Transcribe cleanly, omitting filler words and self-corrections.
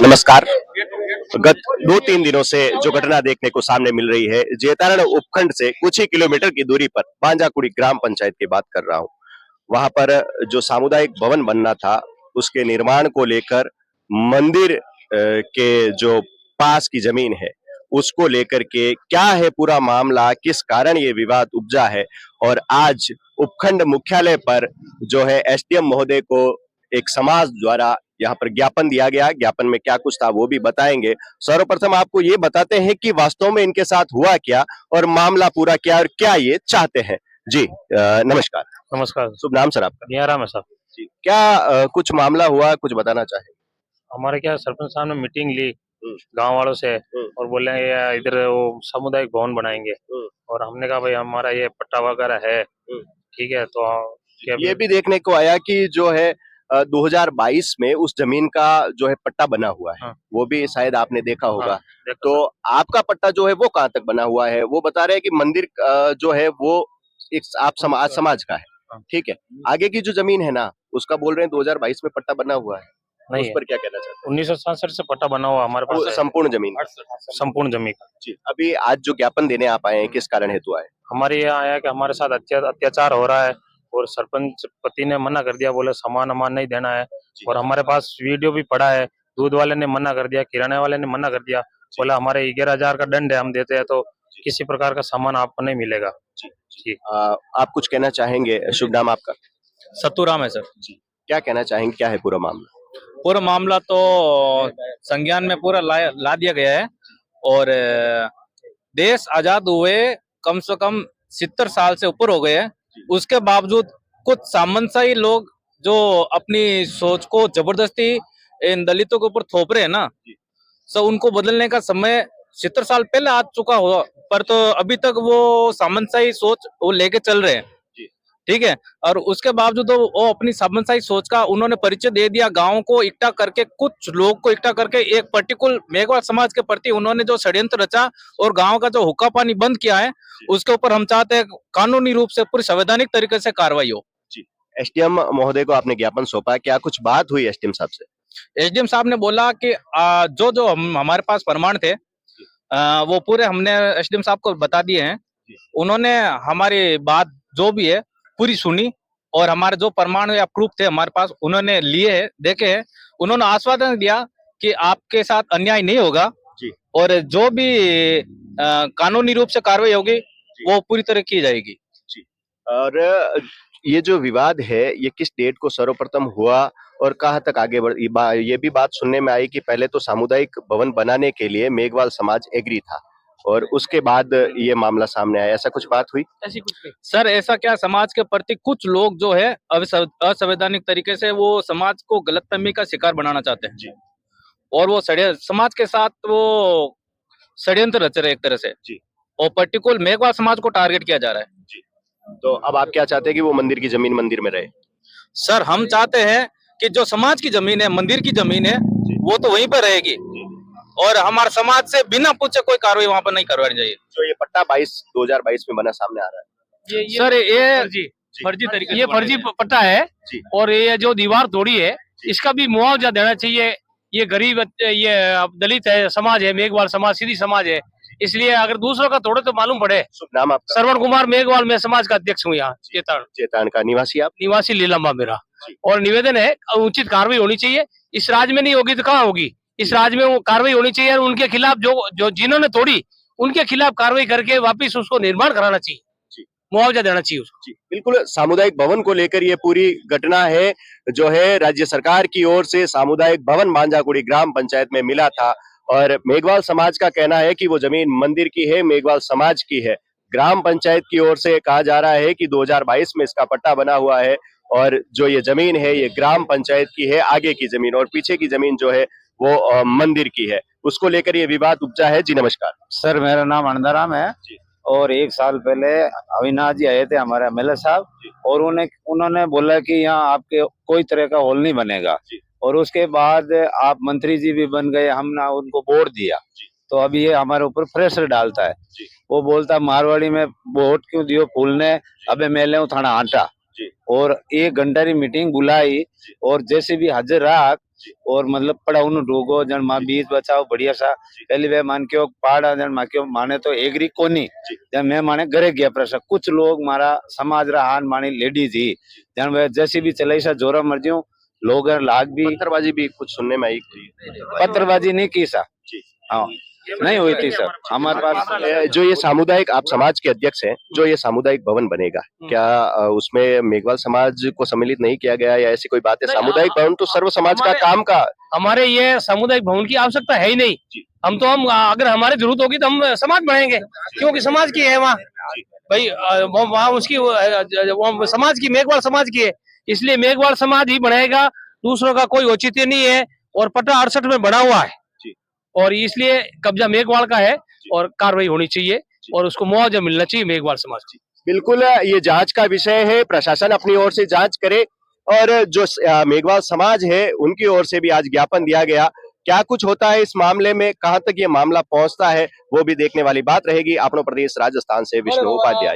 नमस्कार। गत 2-3 दिनों से जो घटना देखने को सामने मिल रही है, जेतारण उपखंड से कुछ ही किलोमीटर की दूरी पर बांजाकुड़ी ग्राम पंचायत की बात कर रहा हूँ। वहां पर जो सामुदायिक भवन बनना था, उसके निर्माण को लेकर मंदिर के जो पास की जमीन है, उसको लेकर के क्या है पूरा मामला, किस कारण ये विवाद उपजा है और आज उपखंड मुख्यालय पर जो है एसडीएम महोदय को एक समाज द्वारा यहाँ पर ज्ञापन दिया गया। ज्ञापन में क्या कुछ था वो भी बताएंगे। सर्वप्रथम आपको ये बताते हैं कि वास्तव में इनके साथ हुआ क्या और मामला पूरा क्या और क्या ये चाहते हैं। जी नमस्कार। नमस्कार। शुभ नाम सर आपका? निया राम है साहब। जी क्या कुछ मामला हुआ, कुछ बताना चाहेंगे? हमारे क्या सरपंच साहब ने मीटिंग ली गांव वालों से और बोले ये इधर वो सामुदायिक भवन बनाएंगे और हमने कहा भाई हमारा ये पट्टा वगैरह है, ठीक है। तो ये भी देखने को आया कि जो है 2022 में उस जमीन का जो है पट्टा बना हुआ है। हाँ। वो भी शायद आपने देखा होगा। देखा तो आपका पट्टा जो है वो कहाँ तक बना हुआ है? वो बता रहे हैं कि मंदिर जो है वो एक आप समाज का है। हाँ। ठीक है। आगे की जो जमीन है ना, उसका बोल रहे हैं 2022 में पट्टा बना हुआ है। नहीं उस पर क्या कहना चाहते हैं? 1967 से पट्टा बना हुआ हमारे पास है। संपूर्ण जमीन का? संपूर्ण जमीन का। जी। अभी आज जो ज्ञापन देने आप आए हैं, किस कारण हेतु आए? हमारे यहाँ आया कि हमारे साथ अत्याचार हो रहा है और सरपंच पति ने मना कर दिया, बोले सामान अमान नहीं देना है। और हमारे पास वीडियो भी पड़ा है, दूध वाले ने मना कर दिया, किराने वाले ने मना कर दिया, बोला हमारे 11,000 का दंड है, हम देते हैं तो किसी प्रकार का सामान आपको नहीं मिलेगा। जी। आप कुछ कहना चाहेंगे? शुभ नाम आपका? सत्तूराम है सर। जी। क्या कहना चाहेंगे, क्या है पूरा मामला? पूरा मामला तो संज्ञान में पूरा ला दिया गया है और देश आजाद हुए कम से कम 70 साल से ऊपर हो गए हैं। उसके बावजूद कुछ सामंतशाही लोग जो अपनी सोच को जबरदस्ती इन दलितों के ऊपर थोप रहे हैं ना, सो उनको बदलने का समय 70 साल पहले आ चुका हो, पर तो अभी तक वो सामंतशाही सोच वो लेके चल रहे हैं। ठीक है। और उसके बावजूद वो अपनी सामंतशाही सोच का उन्होंने परिचय दे दिया। गांव को इकट्ठा करके, कुछ लोग को इकट्ठा करके एक पर्टिकुलर मेघवाल समाज के प्रति उन्होंने जो षड्यंत्र रचा और गांव का जो हुक्का पानी बंद किया है, उसके ऊपर हम चाहते हैं कानूनी रूप से पूरी संवैधानिक तरीके से कार्रवाई हो। जी। एसडीएम महोदय को आपने ज्ञापन सौंपा, क्या कुछ बात हुई एसडीएम साहब से? एसडीएम साहब ने बोला कि जो जो हमारे पास प्रमाण थे वो पूरे हमने एसडीएम साहब को बता दिए हैं। उन्होंने हमारी बात जो भी है पूरी सुनी और हमारे जो प्रमाण या प्रूफ थे हमारे पास उन्होंने लिए हैं, देखे हैं। उन्होंने आश्वासन दिया कि आपके साथ अन्याय नहीं होगा और जो भी कानूनी रूप से कार्रवाई होगी वो पूरी तरह की जाएगी। जी। और ये जो विवाद है, ये किस डेट को सर्वप्रथम हुआ और कहाँ तक आगे बढ़ ये भी बात सुनने में आई कि पहले तो सामुदायिक भवन बनाने के लिए मेघवाल समाज एग्री था और उसके बाद ये मामला सामने आया, ऐसा कुछ बात हुई? ऐसी कुछ नहीं सर। ऐसा क्या, समाज के प्रति कुछ लोग जो है असंवैधानिक तरीके से वो समाज को गलतफहमी का शिकार बनाना चाहते हैं जी। और वो समाज के साथ वो षड्यंत्र रच रहे एक तरह से जी। और पर्टिकुलर मेघवाल समाज को टारगेट किया जा रहा है जी। तो अब आप क्या चाहते हैं कि वो मंदिर की जमीन मंदिर में रहे? सर हम चाहते हैं कि जो समाज की जमीन है, मंदिर की जमीन है, वो तो वहीं पर रहेगी और हमारे समाज से बिना पूछे कोई कार्रवाई वहां पर नहीं करवानी चाहिए। जो ये पट्टा 2022 में बना सामने आ रहा है, सर ये फर्जी तरीके, ये फर्जी पट्टा है और ये जो दीवार तोड़ी है इसका भी मुआवजा देना चाहिए। ये गरीब, ये दलित है, समाज है, मेघवाल समाज सीधी समाज है, इसलिए अगर दूसरों का तोड़े तो मालूम पड़े। शुभ नाम आपका? श्रवण कुमार मेघवाल, मैं समाज का अध्यक्ष हूँ यहाँ चेतान का निवासी आप? निवासी लीलामा मेरा। और निवेदन है उचित कार्रवाई होनी चाहिए। इस राज्य में नहीं होगी तो कहाँ होगी? इस राज्य में वो कार्रवाई होनी चाहिए और उनके खिलाफ जो जिन्होंने तोड़ी उनके खिलाफ कार्रवाई करके वापिस उसको निर्माण कराना चाहिए, मुआवजा देना चाहिए उसको। जी, बिल्कुल। सामुदायिक भवन को लेकर ये पूरी घटना है जो है राज्य सरकार की ओर से सामुदायिक भवन बांजाकुड़ी ग्राम पंचायत में मिला था और मेघवाल समाज का कहना है कि वो जमीन मंदिर की है, मेघवाल समाज की है। ग्राम पंचायत की ओर से कहा जा रहा है कि 2022 में इसका पट्टा बना हुआ है और जो ये जमीन है ये ग्राम पंचायत की है, आगे की जमीन, और पीछे की जमीन जो है वो मंदिर की है। उसको लेकर ये विवाद उपजा है। जी नमस्कार सर, मेरा नाम अनंदाराम है और 1 साल पहले अविनाश जी आए थे हमारे एमएलए साहब और उन्होंने बोला कि यहाँ आपके कोई तरह का हॉल नहीं बनेगा और उसके बाद आप मंत्री जी भी बन गए, हमने उनको वोट दिया तो अभी ये हमारे ऊपर प्रेशर डालता है। वो बोलता मारवाड़ी में वोट क्यों दियो फूलने, अबे मेले थाना आटा, और 1 घंटा की मीटिंग बुलाई और जैसे भी हाजिर रहा और मतलब पढ़ाऊ नु डूगो जन मां बीज बचाओ बढ़िया सा पहली वे मान के पहाड़ा जन मा के माने तो एग्री कोनी जन मैं माने घरे गया प्रश्न कुछ लोग मारा समाज रा हान मानी लेडीज ही जन वे जैसी भी चलाई सा जोरा मर्जियों लोग लाग भी पत्थरबाजी भी कुछ सुनने में आई थी। पत्थरबाजी नहीं की सा हाँ नहीं हुई थी सर हमारे पास जो ये सामुदायिक आप समाज के अध्यक्ष हैं, जो ये सामुदायिक भवन बनेगा, क्या उसमें मेघवाल समाज को सम्मिलित नहीं किया गया या ऐसी कोई बात है? सामुदायिक भवन तो सर्व समाज का काम का। हमारे ये सामुदायिक भवन की आवश्यकता है ही नहीं। हम अगर हमारी जरूरत होगी तो हम समाज बनाएंगे, क्योंकि समाज की है वहाँ भाई, वहाँ उसकी वो समाज की, मेघवाल समाज की है, इसलिए मेघवाल समाज ही बनाएगा, दूसरों का कोई औचित्य नहीं है। और पट्टा 68 में बना हुआ है और इसलिए कब्जा मेघवाल का है और कार्रवाई होनी चाहिए और उसको मुआवजा मिलना चाहिए मेघवाल समाज की। बिल्कुल, ये जांच का विषय है, प्रशासन अपनी ओर से जांच करे और जो मेघवाल समाज है उनकी ओर से भी आज ज्ञापन दिया गया। क्या कुछ होता है इस मामले में, कहां तक ये मामला पहुंचता है, वो भी देखने वाली बात रहेगी। अपनो प्रदेश राजस्थान से विष्णु उपाध्याय।